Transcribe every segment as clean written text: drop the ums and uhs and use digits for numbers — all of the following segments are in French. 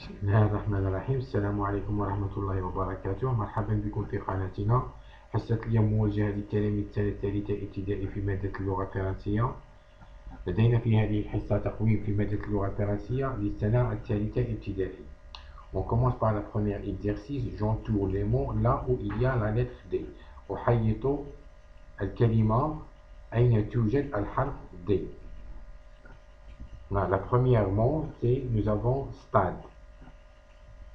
بسم الله الرحمن الرحيم. السلام عليكم ورحمة الله وبركاته. مرحبا بكم في قناتنا. حصة اليوم موجهة للتلاميذ السنة الثالثة ابتدائي في مادة اللغة الفرنسية. لدينا في هذه الحصة تقويم في مادة اللغة الفرنسية للسنة الثالثة ابتدائي. On commence par le premier exercice. J'entoure les mots là où il y a la lettre D. أحيط الكلمة أين توجد الحرف D. La première mot, c'est nous avons stade.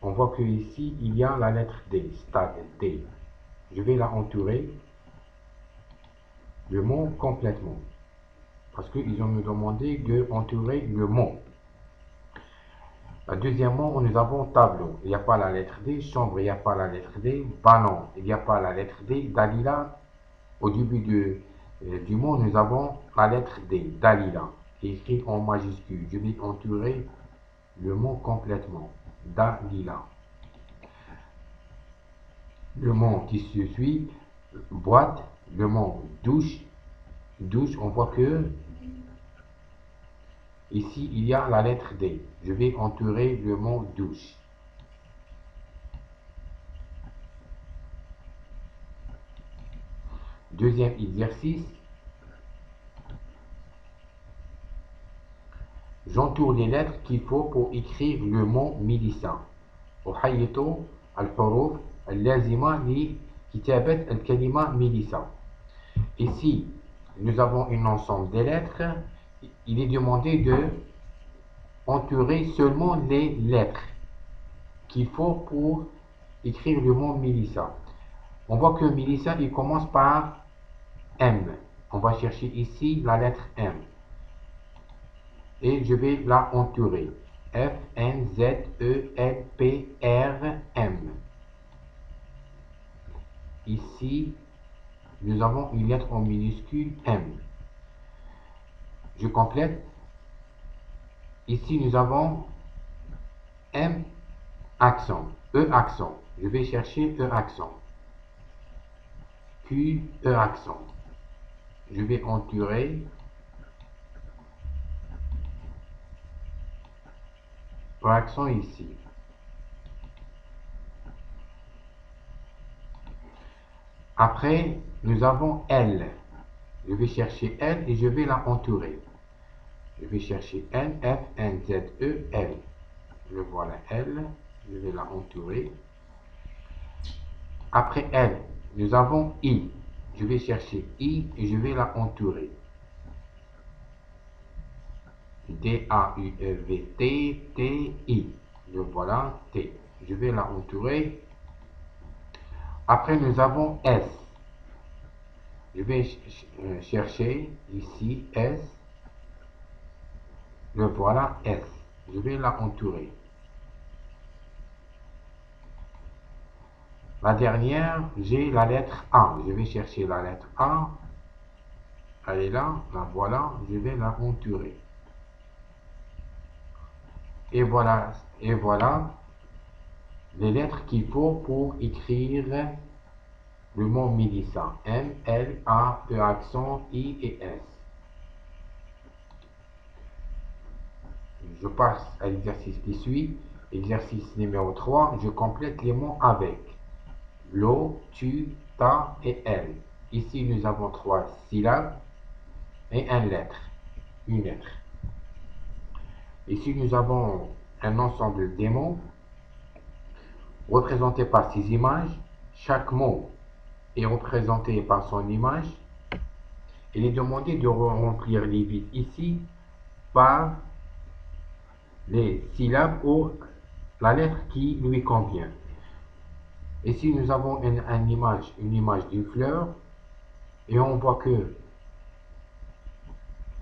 On voit que ici il y a la lettre D, stade D. Je vais la entourer le mot complètement parce qu'ils ont me demandé de entourer le mot. Deuxièmement, nous avons tableau. Il n'y a pas la lettre D. Chambre, il n'y a pas la lettre D. Ballon, il n'y a pas la lettre D. Dalila, au début du mot, nous avons la lettre D. Dalila, écrit en majuscule. Je vais entourer le mot complètement. Dalila. Le mot qui se suit, boîte, le mot douche. Douche, on voit que ici il y a la lettre D. Je vais entourer le mot douche. Deuxième exercice. J'entoure les lettres qu'il faut pour écrire le mot Mélissa. أحيط الحروف اللازمة لكتابة الكلمة ميليسا. Ici, nous avons un ensemble de lettres. Il est demandé de entourer seulement les lettres qu'il faut pour écrire le mot Mélissa. On voit que Mélissa, il commence par M. On va chercher ici la lettre M. Et je vais la entourer. F, N, Z, E, L, P, R, M. Ici, nous avons une lettre en minuscule M. Je complète. Ici, nous avons M accent, E accent. Je vais chercher E accent. Q, E accent. Je vais entourer. E accent ici. Après, nous avons L. Je vais chercher L et je vais la entourer. Je vais chercher N, F, N, Z, E, L. Je vois la L. Je vais la entourer. Après L, nous avons I. Je vais chercher I et je vais la entourer. D, A, U, E, V, T, T, I. Le voilà, T. Je vais la entourer. Après, nous avons S. Je vais chercher ici S. Le voilà, S. Je vais la entourer. La dernière, j'ai la lettre A. Je vais chercher la lettre A. Elle est là, la voilà. Je vais la entourer. Et voilà les lettres qu'il faut pour écrire le mot Mélissa. M, L, A, E accent, I et S. Je passe à l'exercice qui suit. Exercice numéro 3. Je complète les mots avec l'eau, tu, ta et elle. Ici, nous avons 3 syllabes et une lettre. Ici, nous avons un ensemble de mots représentés par ces images. Chaque mot est représenté par son image. Il est demandé de remplir les vides ici par les syllabes ou la lettre qui lui convient. Ici, nous avons une image d'une fleur et on voit que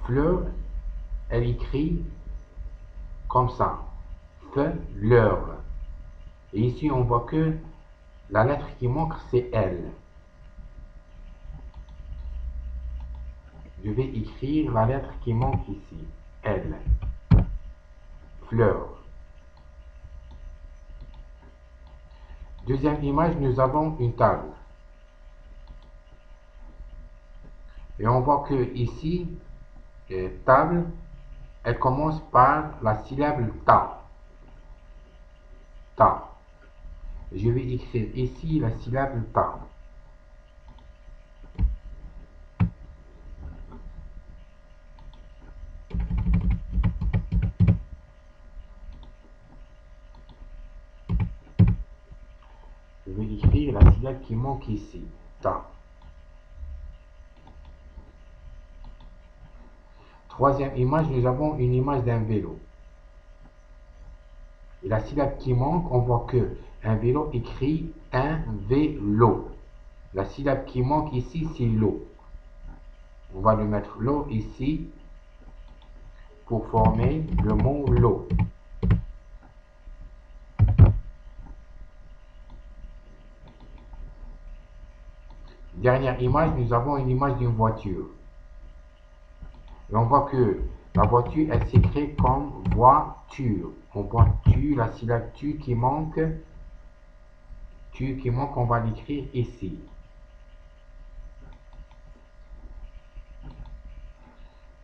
fleur, elle écrit comme ça, fleur. Et ici, on voit que la lettre qui manque, c'est L. Je vais écrire la lettre qui manque ici, L. Fleur. Deuxième image, nous avons une table. Et on voit que ici, table, elle commence par la syllabe ta. ta. Je vais écrire ici la syllabe ta. Je vais écrire la syllabe qui manque ici, ta. Troisième image, nous avons une image d'un vélo. Et la syllabe qui manque, on voit que un vélo écrit un vélo. La syllabe qui manque ici, c'est l'eau. On va le mettre l'eau ici pour former le mot l'eau. Dernière image, nous avons une image d'une voiture. Et on voit que la voiture, elle s'écrit comme voiture. On voit tu, la syllabe tu qui manque. Tu qui manque, on va l'écrire ici.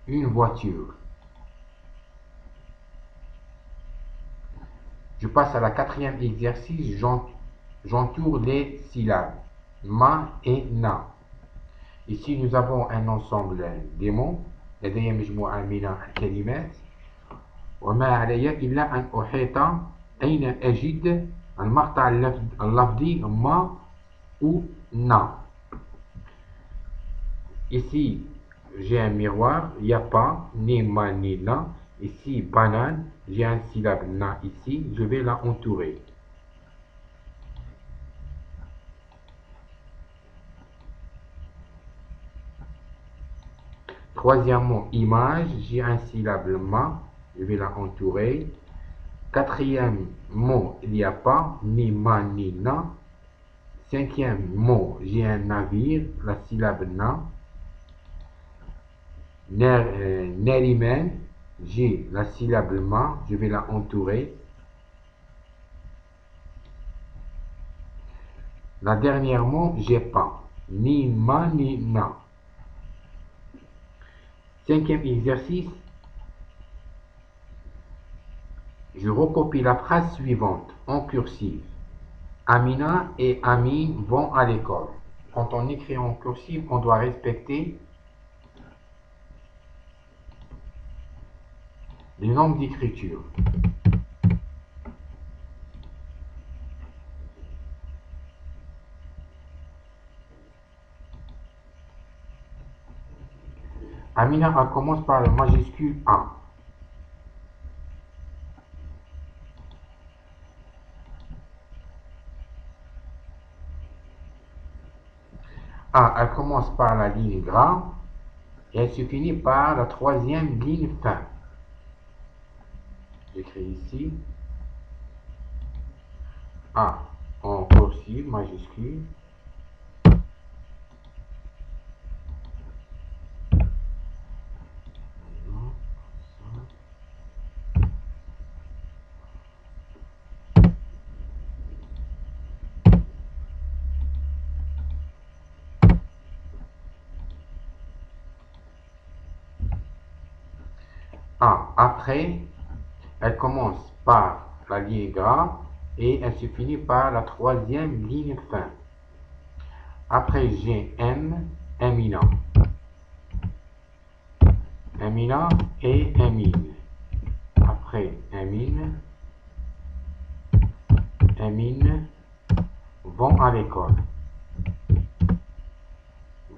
Une voiture. Je passe à la quatrième exercice. J'entoure les syllabes. Ma et na. Ici, nous avons un ensemble des mots. لدي مجموعة من الكلمات وما علي إلا أن أحيط أين أجد المقطع اللفظي ما ou na. Ici, j'ai un miroir, il n'y a pas ni ma ni na. Ici, banane, j'ai un syllabe na ici, je vais la entourer. Troisièmement, image, j'ai un syllabe ma, je vais la entourer. Quatrième mot, il n'y a pas ni ma ni na. Cinquième mot, j'ai un navire, la syllabe na. Nerimen, j'ai la syllabe ma, je vais la entourer. La dernière mot, j'ai pas, ni ma ni na. Cinquième exercice, je recopie la phrase suivante en cursive. Amina et Amin vont à l'école. Quand on écrit en cursive, on doit respecter les normes d'écriture. Amina, elle commence par la majuscule A. A, elle commence par la ligne gras et elle se finit par la troisième ligne fin. J'écris ici A en cursive majuscule. A. Après, elle commence par la ligne gras et elle se finit par la troisième ligne fin. Après, j'ai M, Amina. Amina et Amine. Après Amine, Amine vont à l'école.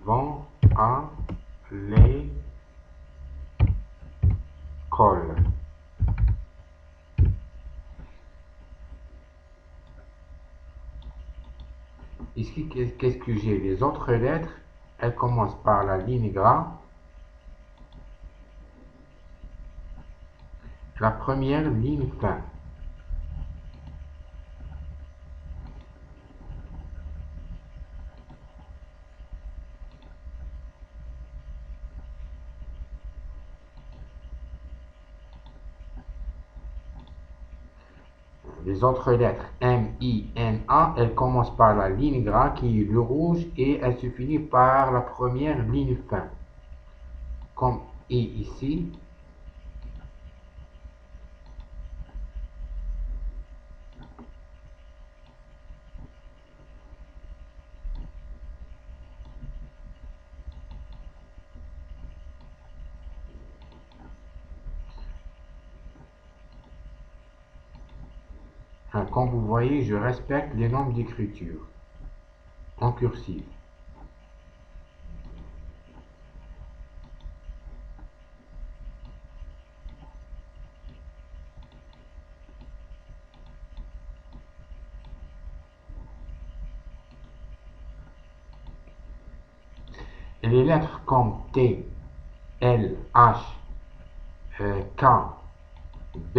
Vont à l'école. Ici, qu'est-ce que j'ai? Les autres lettres, elles commencent par la ligne gras. La première ligne fin. Les autres lettres M, I, N, A, elles commencent par la ligne gras qui est le rouge et elles se finissent par la première ligne fin. Comme I ici. Comme vous voyez, je respecte les normes d'écriture en cursive. Et les lettres comme T, L, H, K, B,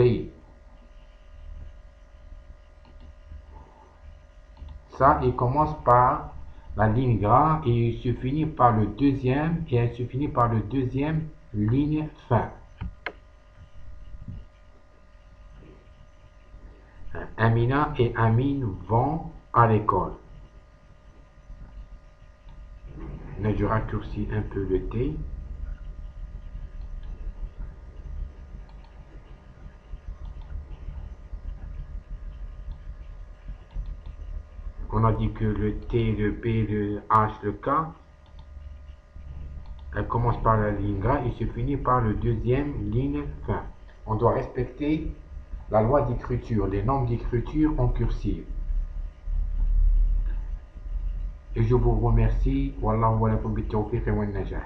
ça, il commence par la ligne gras et il se finit par le deuxième et elle se finit par le deuxième ligne fin. Amina et Amine vont à l'école. Là, je raccourcis un peu le T. On a dit que le T, le B, le H, le K, elle commence par la ligne gras et se finit par le deuxième ligne fin. On doit respecter la loi d'écriture, les normes d'écriture en cursive. Et je vous remercie. Wallahu wa lakum bit-tawfiq wa an-najah.